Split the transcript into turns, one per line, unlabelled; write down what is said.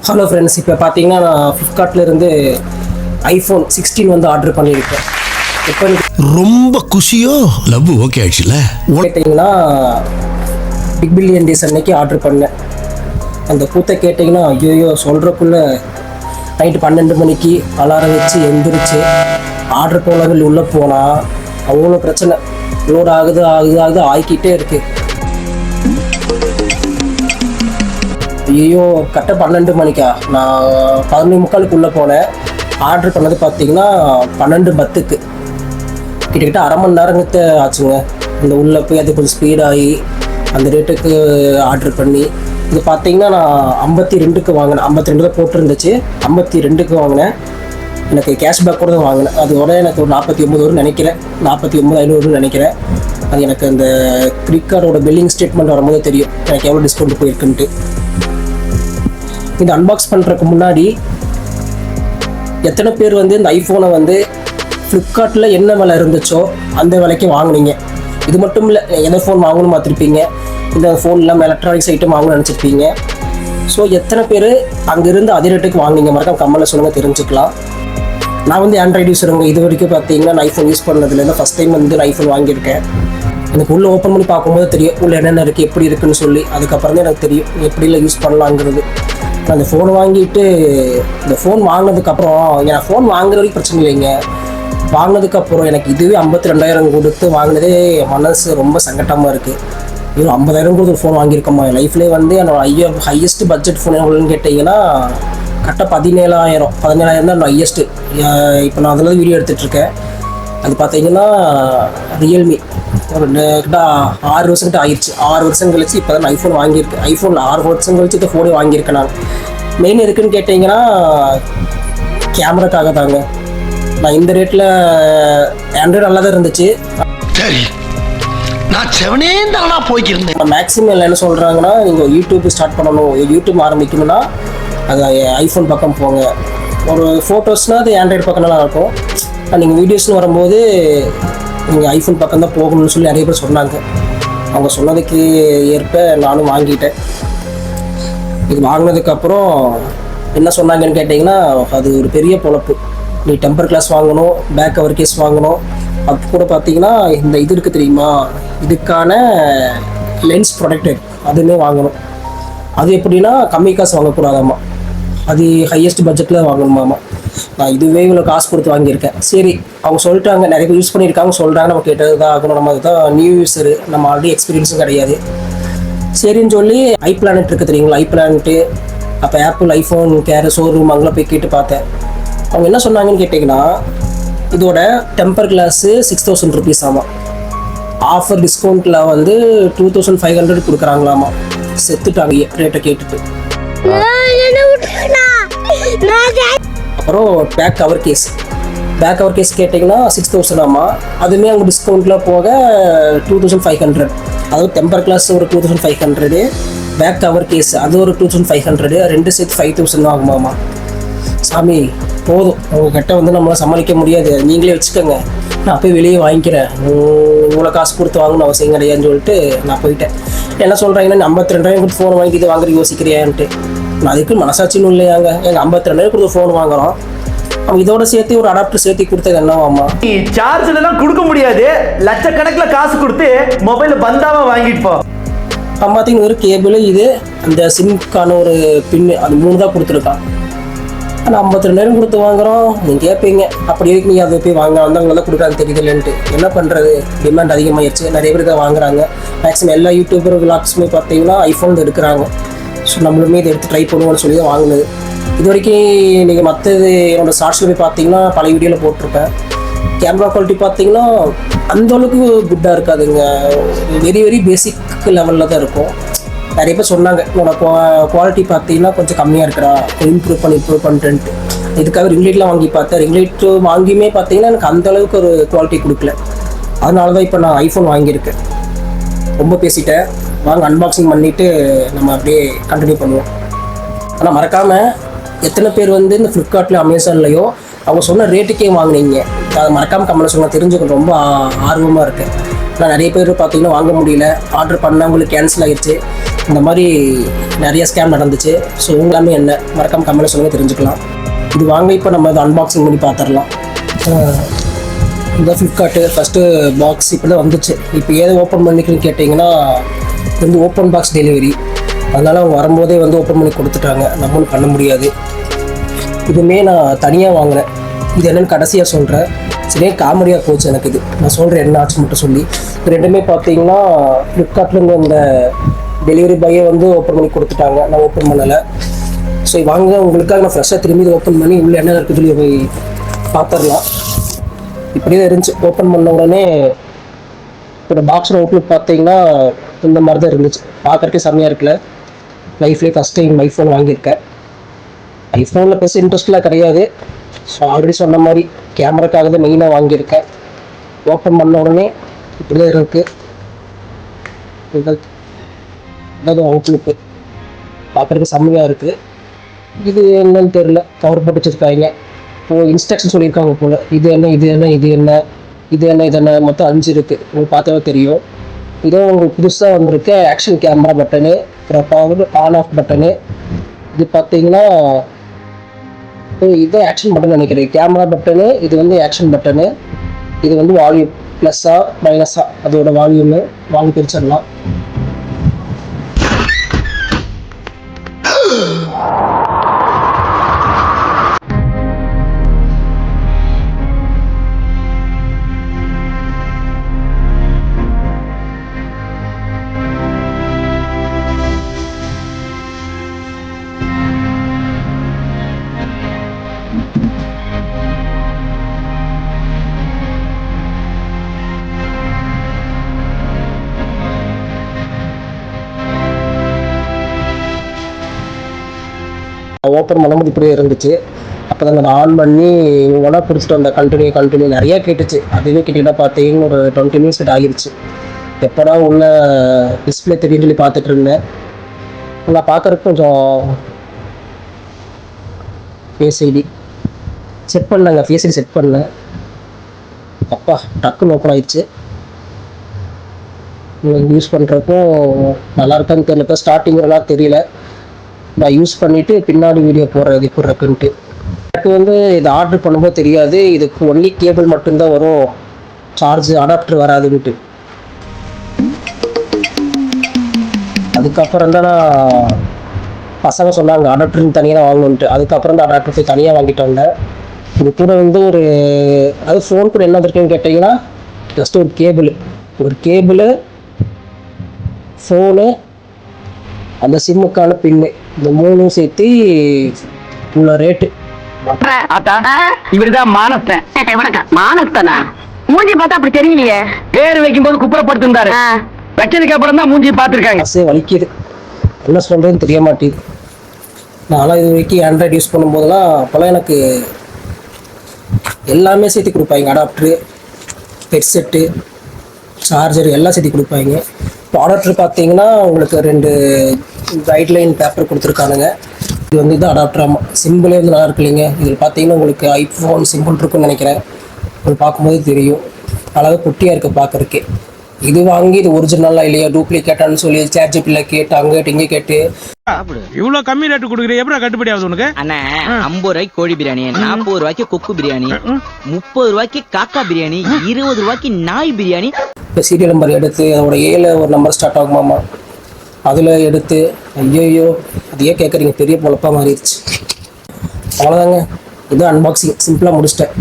Hello friends, இப்போ பார்த்தீங்கன்னா நான் ஃப்ளிப்கார்ட்லேருந்து ஐஃபோன் 16 வந்து ஆர்டர் பண்ணியிருக்கேன். இப்போ
ரொம்ப குஷியோ லவ் ஓகே ஆயிடுச்சுல
கேட்டிங்கன்னா பிக் பில்லியன் டேஸ் அன்னைக்கு ஆர்டர் பண்ணேன். அந்த கூத்தை கேட்டிங்கன்னா ஐயோ சொல்கிறக்குள்ளே நைட்டு 12 மணிக்கு அலாரம் வச்சு எந்திரிச்சு ஆர்டர் போனவர்கள் உள்ளே போனால் அவ்வளோ பிரச்சனை. லோட் ஆகுது ஆகிக்கிட்டே இருக்குது. ஐயோ கரெக்டாக 12 மணிக்கா நான் 11:45 போனேன். ஆர்டர் பண்ணது பார்த்தீங்கன்னா 12:10 கிட்டத்தட்ட அரை மணி நேரங்கிட்ட ஆச்சுங்க. இந்த உள்ளே போய் அது கொஞ்சம் ஸ்பீடாகி அந்த ரேட்டுக்கு ஆர்டர் பண்ணி இது பார்த்தீங்கன்னா நான் 52க்கு வாங்கினேன். 52 தான் போட்டிருந்துச்சு, 52க்கு வாங்கினேன். எனக்கு கேஷ்பேக் கூட தான் வாங்கினேன். அதோட எனக்கு ஒரு 49 வரும்னு நினைக்கிறேன், 49,500 நினைக்கிறேன். அது எனக்கு அந்த கிரெடிட் கார்டோட பில்லிங் ஸ்டேட்மெண்ட் வரும்போது தெரியும் எனக்கு எவ்வளோ டிஸ்கவுண்ட் போயிருக்குன்ட்டு. இது அன்பாக்ஸ் பண்ணுறதுக்கு முன்னாடி எத்தனை பேர் வந்து இந்த ஐஃபோனை வந்து ஃப்ளிப்கார்ட்டில் என்ன விலை இருந்துச்சோ அந்த விலைக்கு வாங்கினீங்க? இது மட்டும் இல்லை, எந்த ஃபோன் வாங்கணும்னு பார்த்துருப்பீங்க, இந்த ஃபோன் இல்லாமல் எலக்ட்ரானிக்ஸ் ஐட்டம் வாங்கணும்னு நினச்சிருப்பீங்க. ஸோ எத்தனை பேர் அங்கேருந்து அதே ரேட்டுக்கு வாங்கினீங்க மறக்காம கமெண்ட்டில் சொல்லுங்கள், தெரிஞ்சுக்கலாம். நான் வந்து ஆண்ட்ராய்டு யூஸருங்க. இது வரைக்கும் பார்த்தீங்கன்னா நான் ஐஃபோன் யூஸ் பண்ணதுலேருந்து ஃபஸ்ட் டைம் வந்து நான் ஐஃபோன் வாங்கியிருக்கேன். எனக்கு உள்ளே ஓப்பன் பண்ணி பார்க்கும்போது தெரியும் உள்ளே என்னென்ன இருக்குது, எப்படி இருக்குதுன்னு சொல்லி. அதுக்கப்புறம் தான் எனக்கு தெரியும் எப்படிலாம் யூஸ் பண்ணலாங்கிறது. அந்த ஃபோன் வாங்கிட்டு இந்த ஃபோன் வாங்கினதுக்கப்புறம் என் ஃபோன் வாங்குற வரைக்கும் பிரச்சனை இல்லைங்க. வாங்கினதுக்கப்புறம் எனக்கு இதுவே 52,000 கொடுத்து வாங்கினதே மனசு ரொம்ப சங்கட்டமாக இருக்குது. இது 50,000 கொடுத்து ஒரு ஃபோன் வாங்கியிருக்கோமா என் லைஃப்லேயே. வந்து என்னோட ஹையஸ்ட் பட்ஜெட் ஃபோன் எவ்வளோன்னு கேட்டிங்கன்னா கரெக்டாக 17,000 தான் ஹையஸ்ட்டு. இப்போ நான் அதில் வீடியோ எடுத்துகிட்ருக்கேன். அது பார்த்தீங்கன்னா ரியல்மி ஒரு கிட்ட 6 வருஷம் கிட்ட ஆயிடுச்சு. 6 வருஷம் கழிச்சு இப்போ தான் ஐஃபோன் வாங்கியிருக்கேன். ஐஃபோனில் 6 வருஷம் கழிச்சு இந்த ஃபோனே வாங்கியிருக்கேன். நான் மெயின் இருக்குதுன்னு கேட்டிங்கன்னா கேமராக்காக தாங்க. நான் இந்த ரேட்டில் ஆண்ட்ராய்டு நல்லா தான் இருந்துச்சு.
சரி, நான் செவனே தானா போய்க்கிருந்தேன்.
மேக்ஸிமம் என்ன சொல்கிறாங்கன்னா, நீங்கள் யூடியூப் ஸ்டார்ட் பண்ணணும், யூடியூப் ஆரம்பிக்கணும்னா அது ஐஃபோன் பக்கம் போங்க. ஒரு ஃபோட்டோஸ்னால் அது ஆண்ட்ராய்டு பக்கம் நல்லா இருக்கும். நீங்கள் வீடியோஸ்னு வரும்போது நீங்கள் ஐஃபோன் பக்கம் தான் போகணும்னு சொல்லி நிறைய பேர் சொன்னாங்க. அவங்க சொன்னதுக்கு ஏற்ப நானும் வாங்கிட்டேன். இது வாங்கினதுக்கப்புறம் என்ன சொன்னாங்கன்னு கேட்டிங்கன்னா, அது ஒரு பெரிய பொழப்பு. நீ டெம்பர் கிளாஸ் வாங்கணும், பேக் கவர் கேஸ் வாங்கணும். அது கூட பார்த்தீங்கன்னா இந்த இது இருக்குது தெரியுமா, இதுக்கான லென்ஸ் ப்ரொடெக்டர் அதுவுமே வாங்கணும். அது எப்படின்னா கம்மி காசு வாங்கக்கூடாதாம்மா, அது ஹையஸ்ட் பட்ஜெட்டில் வாங்கணுமாம்மா. நான் இதுவே இவ்வளோ காசு கொடுத்து வாங்கியிருக்கேன். சரி, அவங்க சொல்லிட்டாங்க, நிறைய பேர் யூஸ் பண்ணியிருக்காங்க, சொல்கிறாங்க, நம்ம கேட்டது தான் ஆகணும். நம்ம அதுதான் நியூ யூஸரு, நம்ம ஆல்ரெடி எக்ஸ்பீரியன்ஸும் கிடையாது. சரின்னு சொல்லி ஐப்ளானட் இருக்குது தெரியுங்களா, ஐப்ளானட்டு. அப்போ ஆப்பிள் ஐஃபோன் கேர் ஷோரூம் அங்கெல்லாம் போய் கேட்டு பார்த்தேன். அவங்க என்ன சொன்னாங்கன்னு கேட்டிங்கன்னா, இதோட டெம்பர் கிளாஸு 6,000 ருபீஸ் ஆமாம். ஆஃபர் டிஸ்கவுண்ட்டில் வந்து 2,500 கொடுக்குறாங்களாமா. செத்துட்டாங்க ரேட்டை கேட்டுட்டு. அப்புறம் பேக் கவர் கேஸ் கேட்டிங்கன்னா 6,000 ஆமாம். அதுவுமே அவங்க டிஸ்கவுண்ட்டில் போக 2,500. அதாவது டெம்பர் கிளாஸ் ஒரு 2,500, பேக் கவர் கேஸ் அது ஒரு 2,500, ரெண்டு சேர்த்து 5,000 ஆகுமாமா. சாமி போதும், உங்ககிட்ட வந்து நம்மளால் சமாளிக்க முடியாது, நீங்களே வச்சுக்கோங்க, நான் போய் வெளியே வாங்கிக்கிறேன், இவ்வளோ காசு கொடுத்து வாங்கணும் அவசியம் கிடையாதுன்னு சொல்லிட்டு நான் போயிட்டேன். என்ன சொல்கிறாங்கன்னா 52,000 கொடுத்து ஃபோன் வாங்கி இது வாங்குறது யோசிக்கிறியான்ட்டு. நான் அதுக்கு மனசாட்சின்னு இல்லையாங்க. எங்கள் 52,000 கொடுத்து ஃபோன் வாங்குகிறோம், அவங்க இதோட சேர்த்து ஒரு அடாப்டர் சேர்த்து கொடுத்தது என்னவாம்மா?
சார்ஜ்லாம் கொடுக்க முடியாது, லட்சக்கணக்கில் காசு கொடுத்து மொபைல் பந்தாவா வாங்கிட்டு போ.
பார்த்தீங்கன்னா ஒரு கேபிள், இது அந்த சிம்க்கான ஒரு பின்னு, அது 3 தான் கொடுத்துருக்கான். ஆனால் 52,000 கொடுத்து வாங்குகிறோம். நீங்கள் கேட்பீங்க அப்படி இருக்கு, நீ அதை போய் வாங்க வந்தவங்கள தான் கொடுக்குறாங்க தெரியுதுல்லன்ட்டு. என்ன பண்ணுறது, டிமாண்ட் அதிகமாகிடுச்சு, நிறைய பேர் தான் வாங்குறாங்க. மேக்ஸிமம் எல்லா யூடியூபர் விளாக்ஸுமே பார்த்தீங்கன்னா ஐஃபோன் எடுக்கிறாங்க. ஸோ நம்மளுமே இதை எடுத்து ட்ரை பண்ணுவோன்னு சொல்லி தான் வாங்கினது. இது வரைக்கும் நீங்கள் மற்றது என்னோடய ஷார்ட்ஸில் போய் பார்த்தீங்கன்னா பல வீடியோவில் போட்டிருப்பேன். கேமரா குவாலிட்டி பார்த்தீங்கன்னா அந்தளவுக்கு குட்டாக இருக்காதுங்க, வெரி வெரி பேசிக் லெவலில் தான் இருக்கும். நிறைய பேர் சொன்னாங்க என்னோட குவாலிட்டி பார்த்தீங்கன்னா கொஞ்சம் கம்மியாக இருக்கிறா, இம்ப்ரூவ் பண்ணிட்டு. இதுக்காக ரிங்லைட்லாம் வாங்கி பார்த்தேன். ரிங்லைட் வாங்கியுமே பார்த்தீங்கன்னா எனக்கு அந்தளவுக்கு ஒரு குவாலிட்டி கொடுக்கல. அதனால தான் இப்போ நான் ஐஃபோன் வாங்கியிருக்கேன். ரொம்ப பேசிட்டேன், வாங்க அன்பாக்சிங் பண்ணிவிட்டு நம்ம அப்படியே கண்டினியூ பண்ணுவோம். ஆனால் மறக்காமல் எத்தனை பேர் வந்து இந்த ஃப்ளிப்கார்ட்லேயும் அமேசான்லேயோ அவங்க சொன்ன ரேட்டுக்கே வாங்கினீங்க, அதை மறக்காமல் கமெண்ட் சொல்லுங்கள், தெரிஞ்சுக்கணும். ரொம்ப ஆர்வமாக இருக்குது. நான் நிறைய பேர் பார்த்தீங்கன்னா வாங்க முடியல, ஆர்டர் பண்ணால் உங்களுக்கு கேன்சல் ஆகிடுச்சு. இந்த மாதிரி நிறைய ஸ்கேம் நடந்துச்சு. ஸோ உங்களாமே என்ன மறக்காம கமெண்ட்ல சொல்லுங்கள், தெரிஞ்சுக்கலாம். இது வாங்க இப்போ நம்ம இதை அன்பாக்சிங் பண்ணி பார்த்துடலாம். இந்த ஃப்ளிப்கார்ட்டு ஃபஸ்ட்டு பாக்ஸ் இப்போ தான் வந்துச்சு. இப்போ ஏதோ ஓப்பன் பண்ணிக்கணும்னு கேட்டிங்கன்னா இது வந்து ஓப்பன் பாக்ஸ் டெலிவரி, அதனால் அவங்க வரும்போதே வந்து ஓப்பன் பண்ணி கொடுத்துட்டாங்க, நம்மளும் பண்ண முடியாது. இதுவுமே நான் தனியாக வாங்கினேன். இது என்னென்னு கடைசியாக சொல்கிறேன். சரியா காமெடியாக போச்சு எனக்கு இது. நான் சொல்கிறேன் என்ன ஆச்சு மட்டும் சொல்லி. இது ரெண்டுமே பார்த்தீங்கன்னா ஃப்ளிப்கார்ட்லேருந்து இந்த டெலிவரி பாயே வந்து ஓப்பன் பண்ணி கொடுத்துட்டாங்க, நான் ஓப்பன் பண்ணலை. ஸோ வாங்க உங்களுக்காக நான் ஃப்ரெஷ்ஷாக திரும்பி இதை ஓப்பன் பண்ணி உள்ளே என்ன இருக்குது சொல்லி போய் பார்த்துடலாம். இப்படியே இருந்துச்சு. ஓப்பன் பண்ண உடனே ஒரு பாக்ஸில் அவுட்லுக் பார்த்தீங்கன்னா இந்த மாதிரி தான் இருந்துச்சு. பார்க்குறக்கே செம்மையாக இருக்குல்ல. லைஃப்லேயே ஃபஸ்ட் டைம் ஐஃபோன் வாங்கியிருக்கேன். ஐஃபோனில் பேச இன்ட்ரெஸ்ட்லாம் கிடையாது. ஸோ ஆல்ரெடி சொன்ன மாதிரி கேமராக்காக தான் மெயினாக வாங்கியிருக்கேன். ஓப்பன் பண்ண உடனே இப்படி தான் இருக்குது. இதாவது அவுட்லுக்கு பார்க்குறதுக்கு செம்மையாக இருக்குது. இது என்னன்னு தெரில, கவர் போட்டு வச்சுருக்காங்க. இப்போது இன்ஸ்ட்ரக்ஷன் சொல்லியிருக்காங்க போல். இது என்ன இது என்ன இது என்ன இது என்ன இது என்ன மொத்தம் 5 இருக்குது. உங்களுக்கு பார்த்தாவே தெரியும். இதோ உங்களுக்கு புதுசாக வந்திருக்க ஆக்ஷன் கேமரா பட்டனு, அப்புறம் பவர் ஆன் ஆஃப் பட்டனு. இது பார்த்தீங்கன்னா இது ஆக்ஷன் பட்டன் நினைக்கிறேன். கேமரா பட்டனு, இது வந்து ஆக்ஷன் பட்டனு. இது வந்து வால்யூம் ப்ளஸ்ஸா மைனஸா அதோட வால்யூமு வாங்கி பிரிச்சிடலாம். ஓப்பன் பண்ணும்போது இப்படியே இருந்துச்சு. அப்போ தான் நான் ஆன் பண்ணி ஒன்றா பிடிச்சிட்டு வந்தேன். கண்டினியூ நிறையா கேட்டுச்சு. அதுவே கேட்டிங்கன்னா பார்த்தீங்கன்னா ஒரு 20 மினிட்ஸ் கிட்ட ஆகிருச்சு. எப்போடா உள்ள டிஸ்பிளே தெரியுன்னு சொல்லி பார்த்துட்டு இருந்தேன். நான் பார்க்குறதுக்கு கொஞ்சம் ஃபேஸ் ஐடி செட் பண்ணேங்க. ஃபேஸ் ஐடி செட் பண்ணேன். அப்பா டக்குன்னு ஓப்பன் ஆயிடுச்சு. யூஸ் பண்ணுறப்போ நல்லா இருக்கான்னு தெரியல. இப்போ ஸ்டார்டிங்லாம் தெரியல. நான் யூஸ் பண்ணிவிட்டு பின்னாடி வீடியோ போடுறது இப்போ இருக்குன்ட்டு. எனக்கு வந்து இது ஆர்டர் பண்ணும்போது தெரியாது, இதுக்கு ஒன்லி கேபிள் மட்டும்தான் வரும், சார்ஜ் அடாப்டர் வராதுன்ட்டு. அதுக்கப்புறம் தான் நான் பசங்க சொன்னாங்க அடாப்டர் தனியாக தான் வாங்கணுன்ட்டு. அதுக்கப்புறம் தான் அடாப்டர் போய் தனியாக வாங்கிட்டு வந்தேன். இது கூட வந்து அது ஃபோன் கூட என்ன இருக்குன்னு கேட்டிங்கன்னா ஜஸ்ட் ஒரு கேபிள் ஃபோனு, அந்த சிம்முக்கான பின்னு, இந்த 3 சேர்த்து உள்ள ரேட்டு.
இவருதான் மானஸ்தன். மானஸ்தனா? மூஞ்சி பார்த்தா அப்படி தெரியலையே. பேர் வைக்கும் போது குப்புறப்படுத்திருந்தாரு. வச்சதுக்கு அப்புறம் தான் மூஞ்சி பார்த்துருக்காங்க.
வலிக்குது, என்ன சொல்றதுன்னு தெரிய மாட்டேது. நான்லாம் இது வரைக்கும் ஆண்ட்ராய்டு யூஸ் பண்ணும்போதெல்லாம் அப்போல்லாம் எனக்கு எல்லாமே சேர்த்து கொடுப்பாங்க. அடாப்டரு, ஹெட்செட்டு, சார்ஜர் எல்லாம் சேர்த்து கொடுப்பாங்க. இப்போ அடாப்டர் பார்த்தீங்கன்னா உங்களுக்கு 2 கைட்லைன் பேப்பர் கொடுத்துருக்கானுங்க. இது வந்து இது அடாப்டர். சிம்பிளே வந்து நல்லா இருக்கு இல்லைங்க. இதில் பார்த்தீங்கன்னா உங்களுக்கு ஐஃபோன் சிம்பிள் இருக்குன்னு நினைக்கிறேன். உங்களுக்கு பார்க்கும்போது தெரியும், அழகாக குட்டியாக இருக்குது பார்க்குறதுக்கு. இது வாங்கி இது ஒரிஜினலாக இல்லையா டூப்ளிகேட்டான்னு சொல்லி ChatGPTல கேட்டு அங்கிட்டு இங்கே கேட்டு
இவ்வளோ கம்மி ரேட்டு கொடுக்குறீங்க, எப்படி கட்டுப்படி ஆகுது உனக்கு?
அண்ணா 50 ரூபாய்க்கு கோழி பிரியாணி, 40 ரூபாய்க்கு கொக்கு பிரியாணி, 30 ரூபாய்க்கு காக்கா பிரியாணி, 20 ரூபாய்க்கு நாய் பிரியாணி.
இப்போ சீரியல் நம்பர் எடுத்து அதோட ஏல ஒரு நம்பர் ஸ்டார்ட் ஆகுமாமா, அதில் எடுத்து ஐயோ அதையே கேட்குறீங்க, பெரிய பொழப்பாக மாறிடுச்சு. அவ்வளோதாங்க, இதுதான் அன்பாக்சிங். சிம்பிளாக முடிச்சிட்டேன்.